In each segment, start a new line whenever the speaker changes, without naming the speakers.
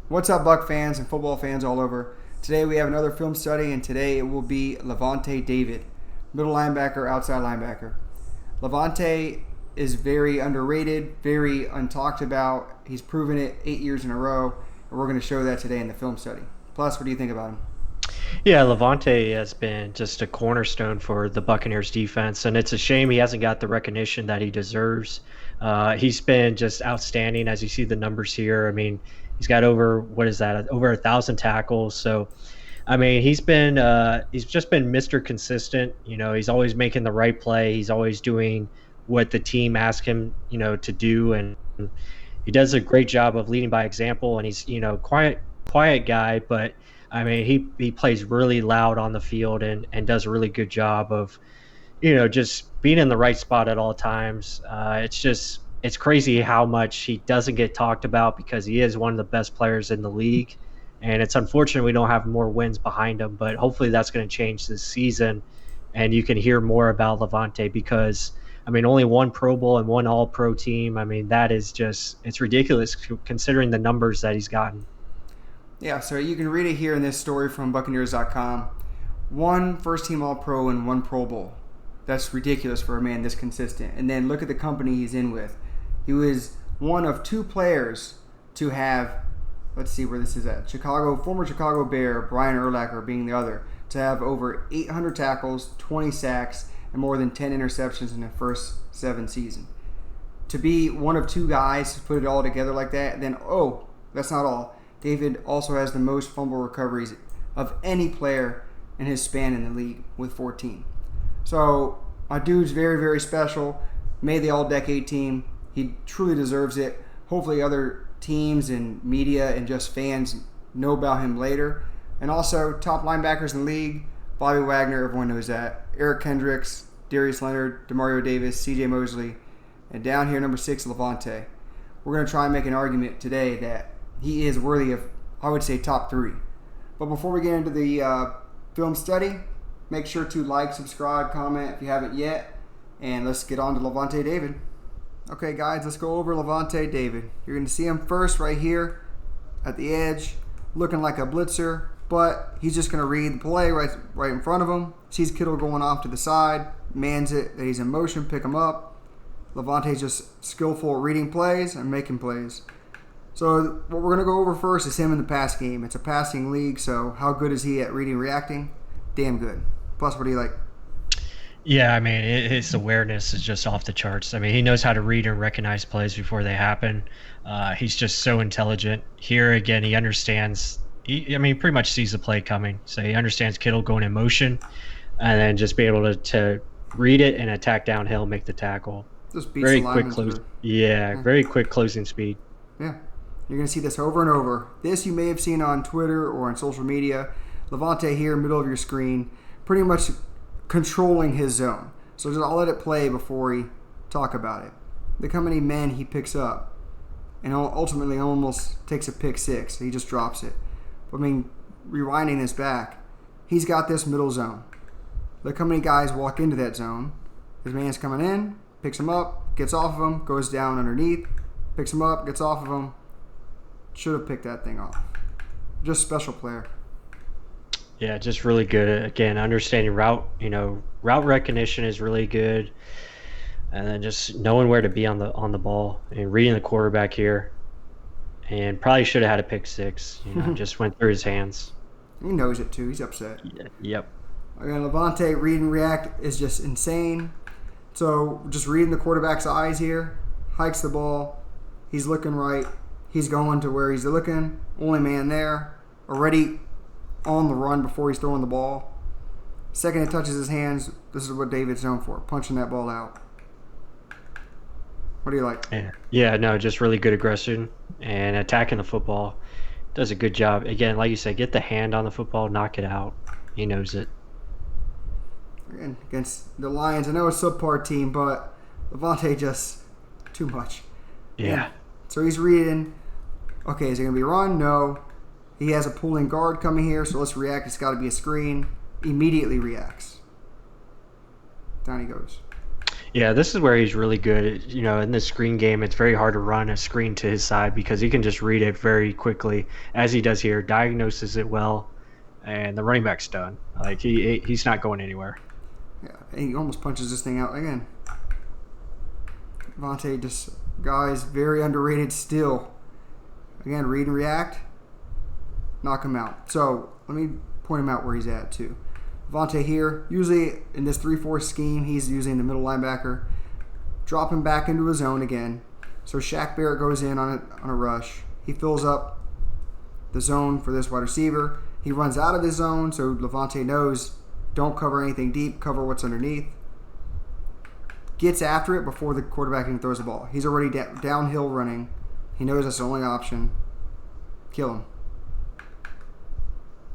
What's up, Buck fans and football fans all over? Today we have another film study, and today it will be Lavonte David, middle linebacker, outside linebacker. Lavonte is very underrated, very untalked about. He's proven it 8 years in a row, and we're going to show that today in the film study. Plus, what do you think about him?
Yeah, Levante has been just a cornerstone for the Buccaneers defense, and it's a shame he hasn't got the recognition that he deserves. He's been just outstanding as you see the numbers here. I mean, he's got what is that, over 1,000 tackles. So, I mean, he's just been Mr. Consistent. He's always making the right play. He's always doing what the team asks him, to do, and he does a great job of leading by example. And he's, quiet guy, but I mean, he plays really loud on the field and does a really good job of, just being in the right spot at all times. It's crazy how much he doesn't get talked about because he is one of the best players in the league. And it's unfortunate we don't have more wins behind him, but hopefully that's going to change this season. And you can hear more about Levante because, I mean, only one Pro Bowl and one All-Pro team. I mean, it's ridiculous considering the numbers that he's gotten.
Yeah, so you can read it here in this story from Buccaneers.com. One first-team All-Pro and one Pro Bowl. That's ridiculous for a man this consistent. And then look at the company he's in with. He was one of two players to have, let's see where this is at, former Chicago Bear, Brian Urlacher being the other, to have over 800 tackles, 20 sacks, and more than 10 interceptions in the first 7 seasons. To be one of two guys to put it all together like that, then, that's not all. David also has the most fumble recoveries of any player in his span in the league with 14. So, my dude's very, very special. Made the All-Decade team. He truly deserves it. Hopefully other teams and media and just fans know about him later. And also, top linebackers in the league, Bobby Wagner, everyone knows that. Eric Kendricks, Darius Leonard, Demario Davis, C.J. Mosley, and down here, number 6, Lavonte. We're going to try and make an argument today that he is worthy of, I would say, top 3. But before we get into the film study, make sure to like, subscribe, comment if you haven't yet, and let's get on to Lavonte David. Okay, guys, let's go over Lavonte David. You're going to see him first right here at the edge, looking like a blitzer, but he's just going to read the play right in front of him. Sees Kittle going off to the side, mans it that he's in motion, pick him up. Lavonte's just skillful at reading plays and making plays. So what we're going to go over first is him in the pass game. It's a passing league, so how good is he at reading and reacting? Damn good. Plus, what do you like?
Yeah, I mean, his awareness is just off the charts. I mean, he knows how to read and recognize plays before they happen. He's just so intelligent. Here, again, he understands. He pretty much sees the play coming. So he understands Kittle going in motion and then just be able to read it and attack downhill, make the tackle.
Just beats very quick close.
Yeah, very quick closing speed.
Yeah. You're going to see this over and over. This you may have seen on Twitter or on social media. Lavonte here, middle of your screen, pretty much controlling his zone. So just I'll let it play before we talk about it. Look how many men he picks up. And ultimately almost takes a pick 6. He just drops it. But, rewinding this back, he's got this middle zone. Look how many guys walk into that zone. His man's coming in, picks him up, gets off of him, goes down underneath, picks him up, gets off of him. Should have picked that thing off. Just special player.
Yeah, just really good. Again, understanding route recognition is really good. And then just knowing where to be on the ball and reading the quarterback here. And probably should have had a pick 6. Just went through his hands.
He knows it too. He's upset.
Yeah, yep.
Again, Lavonte read and react is just insane. So just reading the quarterback's eyes here. Hikes the ball. He's looking right. He's going to where he's looking. Only man there. Already on the run before he's throwing the ball. Second it touches his hands, this is what David's known for. Punching that ball out. What do you like?
Yeah, no, just really good aggression and attacking the football. Does a good job. Again, like you said, get the hand on the football, knock it out. He knows it.
Again, against the Lions, I know it's a subpar team, but Lavonte just too much.
Yeah.
So he's reading. Okay, is it going to be a run? No. He has a pulling guard coming here, so let's react. It's got to be a screen. Immediately reacts. Down he goes.
Yeah, this is where he's really good. In this screen game, it's very hard to run a screen to his side because he can just read it very quickly, as he does here, diagnoses it well, and the running back's done. Like he's not going anywhere.
Yeah, and he almost punches this thing out again. Lavonte, just guys, very underrated still. Again, read and react, knock him out. So let me point him out where he's at too. Lavonte here, usually in this 3-4 scheme, he's using the middle linebacker, dropping back into his zone again. So Shaq Barrett goes in on a rush. He fills up the zone for this wide receiver. He runs out of his zone, so Lavonte knows don't cover anything deep, cover what's underneath. Gets after it before the quarterback even throws the ball. He's already downhill running. He knows that's the only option. Kill him.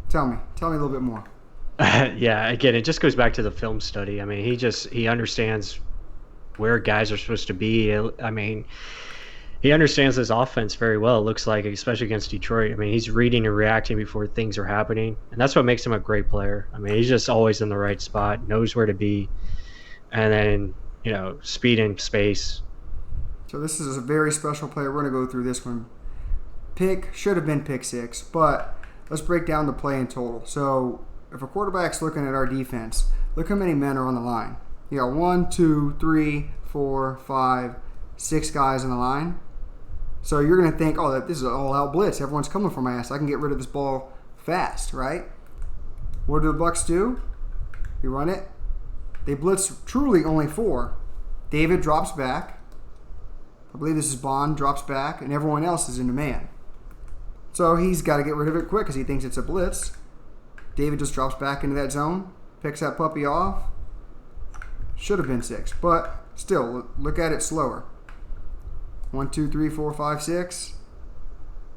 Tell me a little bit more.
Yeah, again, it just goes back to the film study. I mean, he understands where guys are supposed to be. I mean, he understands his offense very well, it looks like, especially against Detroit. I mean, he's reading and reacting before things are happening, and that's what makes him a great player. I mean, he's just always in the right spot, knows where to be, and then, speed and space.
So this is a very special player. We're going to go through this one. Should have been pick 6, but let's break down the play in total. So if a quarterback's looking at our defense, look how many men are on the line. You got 1, 2, 3, 4, 5, 6 guys on the line. So you're going to think, oh, this is an all-out blitz. Everyone's coming for my ass. I can get rid of this ball fast, right? What do the Bucs do? You run it. They blitz truly only 4. David drops back. I believe this is Bond, drops back, and everyone else is in the man. So he's got to get rid of it quick because he thinks it's a blitz. David just drops back into that zone, picks that puppy off. Should have been 6, but still, look at it slower. 1, 2, 3, 4, 5, 6.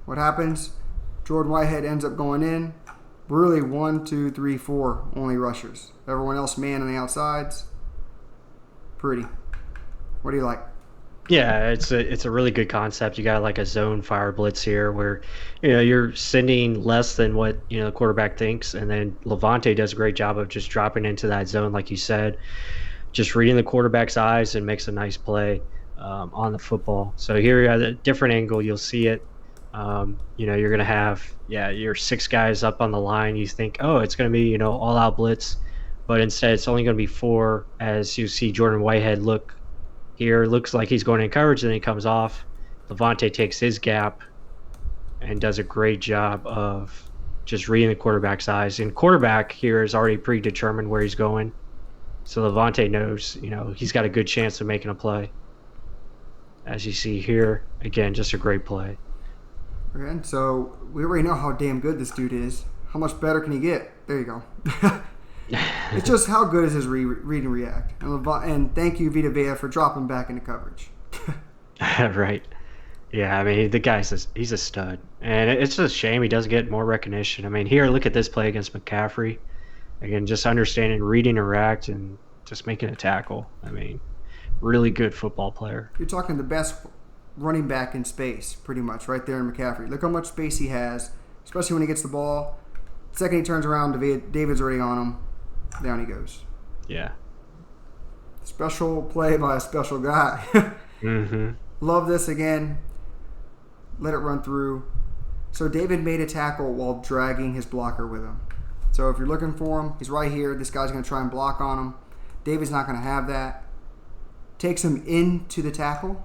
What happens? Jordan Whitehead ends up going in. Really 1, 2, 3, 4 only rushers. Everyone else man on the outsides. Pretty. What do you like?
Yeah, it's a really good concept. You got like a zone fire blitz here where you're sending less than what the quarterback thinks, and then Lavonte does a great job of just dropping into that zone, like you said, just reading the quarterback's eyes and makes a nice play on the football. So here at a different angle, you'll see it. You're gonna have your 6 guys up on the line. You think, oh, it's gonna be all out blitz, but instead it's only gonna be 4. As you see Jordan Whitehead look. Here, looks like he's going in coverage, and then he comes off. Lavonte takes his gap and does a great job of just reading the quarterback's eyes. And quarterback here is already predetermined where he's going. So Lavonte knows, he's got a good chance of making a play. As you see here, again, just a great play.
Okay, so we already know how damn good this dude is. How much better can he get? There you go. It's just how good is his read and react. And thank you, Vita Vea, for dropping back into coverage.
Right. Yeah, I mean, he's a stud. And it's just a shame he doesn't get more recognition. I mean, here, look at this play against McCaffrey. Again, just understanding, reading and react, and just making a tackle. I mean, really good football player.
You're talking the best running back in space, pretty much, right there in McCaffrey. Look how much space he has, especially when he gets the ball. The second he turns around, David's already on him. Down he goes.
Yeah.
Special play by a special guy.
Mm-hmm.
Love this again. Let it run through. So David made a tackle while dragging his blocker with him. So if you're looking for him, he's right here. This guy's going to try and block on him. David's not going to have that. Takes him into the tackle.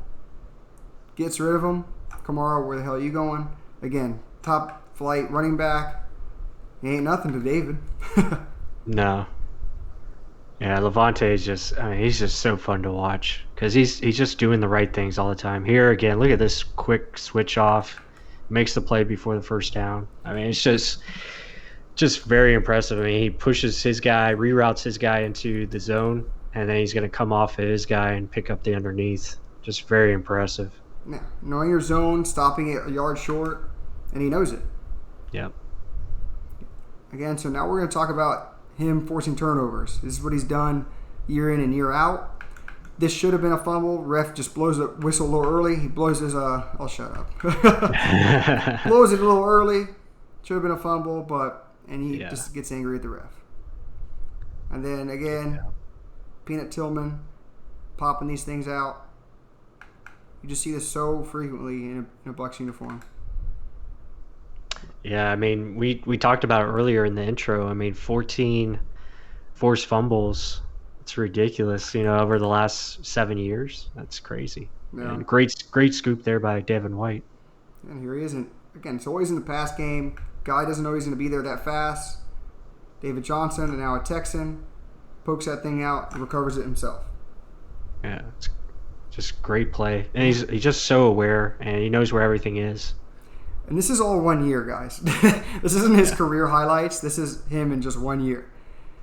Gets rid of him. Kamara, where the hell are you going? Again, top flight running back. He ain't nothing to David.
No. Yeah, Lavonte is he's just so fun to watch because he's just doing the right things all the time. Here again, look at this quick switch off, makes the play before the first down. I mean, it's just very impressive. I mean, he pushes his guy, reroutes his guy into the zone, and then he's going to come off of his guy and pick up the underneath. Just very impressive.
Yeah, knowing your zone, stopping it a yard short, and he knows it.
Yep.
Again, so now we're going to talk about him forcing turnovers. This is what he's done year in and year out. This should have been a fumble. Ref just blows the whistle a little early. He blows his I'll shut up. Blows it a little early. Should have been a fumble, and he just gets angry at the ref. And then again, Peanut Tillman popping these things out. You just see this so frequently in a Bucs uniform.
Yeah, I mean, we talked about it earlier in the intro. I mean, 14 forced fumbles. It's ridiculous, over the last 7 years. That's crazy.
Yeah.
And great scoop there by Devin White.
And here he isn't. Again, it's always in the pass game. Guy doesn't know he's going to be there that fast. David Johnson, and now a Texan, pokes that thing out and recovers it himself.
Yeah, it's just great play. And he's just so aware, and he knows where everything is.
And this is all 1 year, guys. This isn't his career highlights. This is him in just 1 year.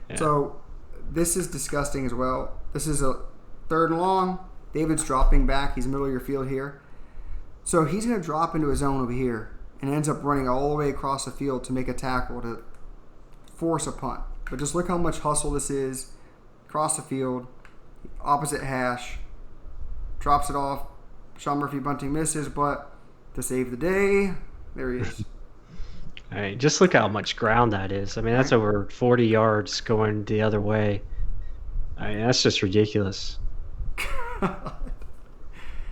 Yeah. So this is disgusting as well. This is a 3rd and long. David's dropping back. He's middle of your field here. So he's going to drop into his zone over here and ends up running all the way across the field to make a tackle to force a punt. But just look how much hustle this is. Across the field, opposite hash, drops it off. Sean Murphy Bunting misses, but to save the day, there he is.
All right, just look how much ground that is. I mean, that's over 40 yards going the other way. I mean, that's just ridiculous.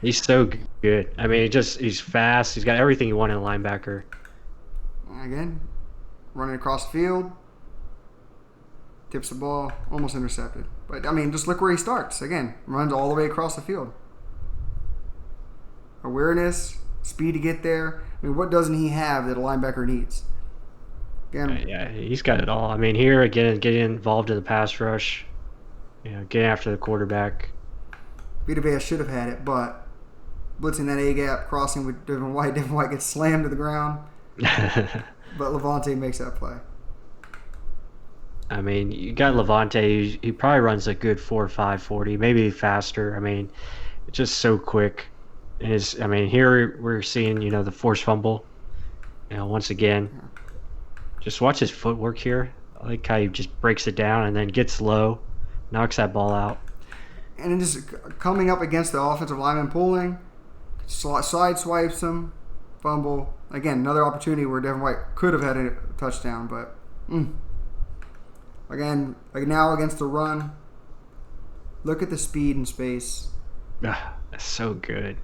He's so good. I mean, he's fast. He's got everything you want in a linebacker.
Again, running across the field. Tips the ball, almost intercepted. But, I mean, just look where he starts. Again, runs all the way across the field. Awareness, speed to get there. I mean, what doesn't he have that a linebacker needs? Again,
yeah, he's got it all. I mean, here, again, getting involved in the pass rush, getting after the quarterback.
Vita Vea should have had it, but blitzing that A-gap, crossing with Devin White. Devin White gets slammed to the ground. But Lavonte makes that play.
I mean, you got Lavonte. He probably runs a good 4.5 40, maybe faster. I mean, it's just so quick. Here we're seeing, the forced fumble. Once again, just watch his footwork here. I like how he just breaks it down and then gets low, knocks that ball out.
And then just coming up against the offensive lineman pulling, side swipes him, fumble. Again, another opportunity where Devin White could have had a touchdown, but again, like now against the run, look at the speed and space.
That's so good.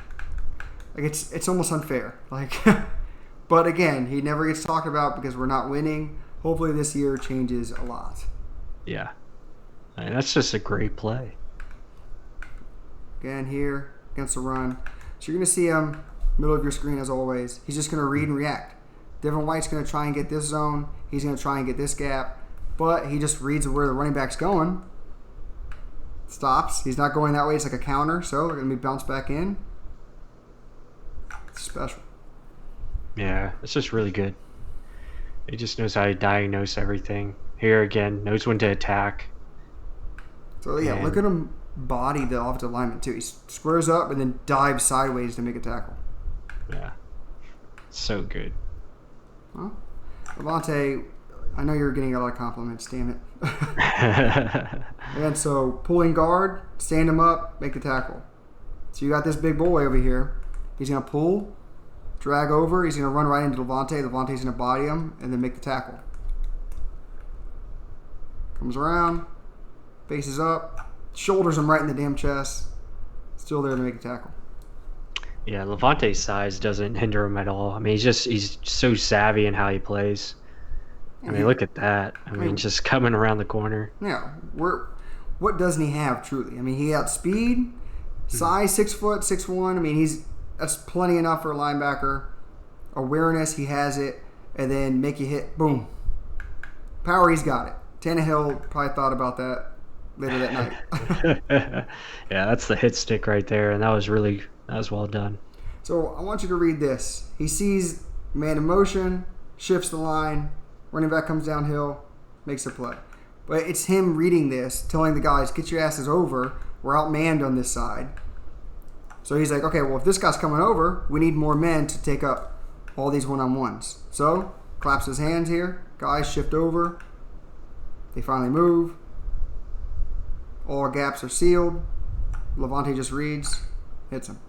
Like it's almost unfair. Like, but again, he never gets talked about because we're not winning. Hopefully this year changes a lot.
Yeah, I mean, that's just a great play.
Again here against the run, so you're gonna see him middle of your screen as always. He's just gonna read and react. Devin White's gonna try and get this zone. He's gonna try and get this gap, but he just reads where the running back's going. Stops. He's not going that way. It's like a counter, so they're gonna be bounced back in. It's special.
Yeah, it's just really good. He just knows how to diagnose everything. Here again, knows when to attack.
So yeah, look at him body the offensive lineman too. He squares up and then dives sideways to make a tackle.
Yeah, so good.
Well, Lavonte, I know you're getting a lot of compliments. Damn it. And so pulling guard, stand him up, make the tackle. So you got this big boy over here. He's gonna pull, drag over. He's gonna run right into Lavonte. Lavante's gonna body him and then make the tackle. Comes around, faces up, shoulders him right in the damn chest. Still there to make a tackle.
Yeah, Lavante's size doesn't hinder him at all. I mean, he's so savvy in how he plays. I mean, look at that. I mean, just coming around the corner.
Yeah, what doesn't he have truly? I mean, he got speed, size, 6 foot, 6'1". I mean, that's plenty enough for a linebacker. Awareness, he has it, and then make you hit, boom. Power, he's got it. Tannehill probably thought about that later that night.
Yeah, that's the hit stick right there, and that was well done.
So I want you to read this. He sees man in motion, shifts the line, running back comes downhill, makes a play. But it's him reading this, telling the guys, get your asses over. We're outmanned on this side. So he's like, okay, well, if this guy's coming over, we need more men to take up all these one-on-ones. So claps his hands here. Guys shift over. They finally move. All gaps are sealed. Lavonte just reads, hits him.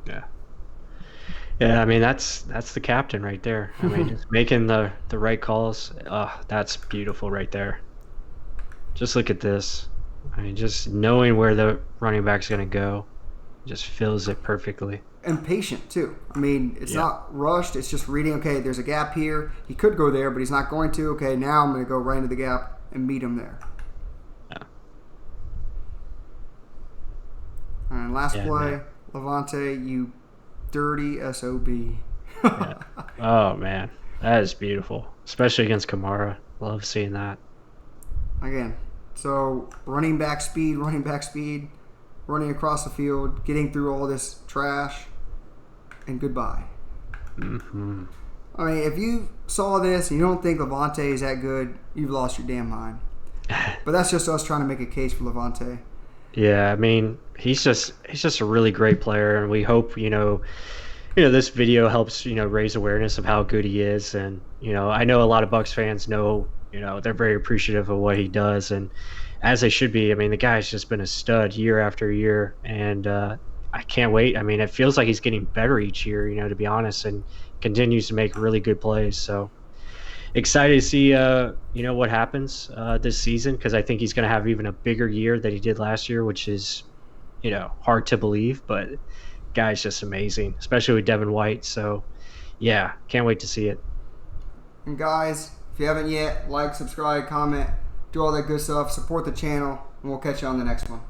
Yeah. Yeah, I mean, that's the captain right there. I mean, just making the right calls. That's beautiful right there. Just look at this. I mean, just knowing where the running back's going to go just fills it perfectly.
And patient too. I mean, it's
Yeah.
not rushed. It's just reading. Okay, there's a gap here. He could go there, but he's not going to. Okay, now I'm going to go right into the gap and meet him there.
Yeah.
And last
Yeah,
play,
man.
Lavonte, you dirty SOB.
Yeah. Oh, man. That is beautiful, especially against Kamara. Love seeing that.
Again, so running back speed, running across the field, getting through all this trash, and goodbye.
Mm-hmm.
I mean, if you saw this and you don't think Lavonte is that good, you've lost your damn mind. But that's just us trying to make a case for Lavonte.
Yeah, I mean, he's just a really great player, and we hope this video helps raise awareness of how good he is. And I know a lot of Bucs fans know they're very appreciative of what he does, and as they should be. I mean, the guy's just been a stud year after year, and I can't wait. I mean, it feels like he's getting better each year, to be honest, and continues to make really good plays. So excited to see what happens this season, because I think he's going to have even a bigger year than he did last year, which is hard to believe, but guy's just amazing, especially with Devin White. So yeah, can't wait to see it.
And guys, if you haven't yet, like, subscribe, comment, do all that good stuff, support the channel, and we'll catch you on the next one.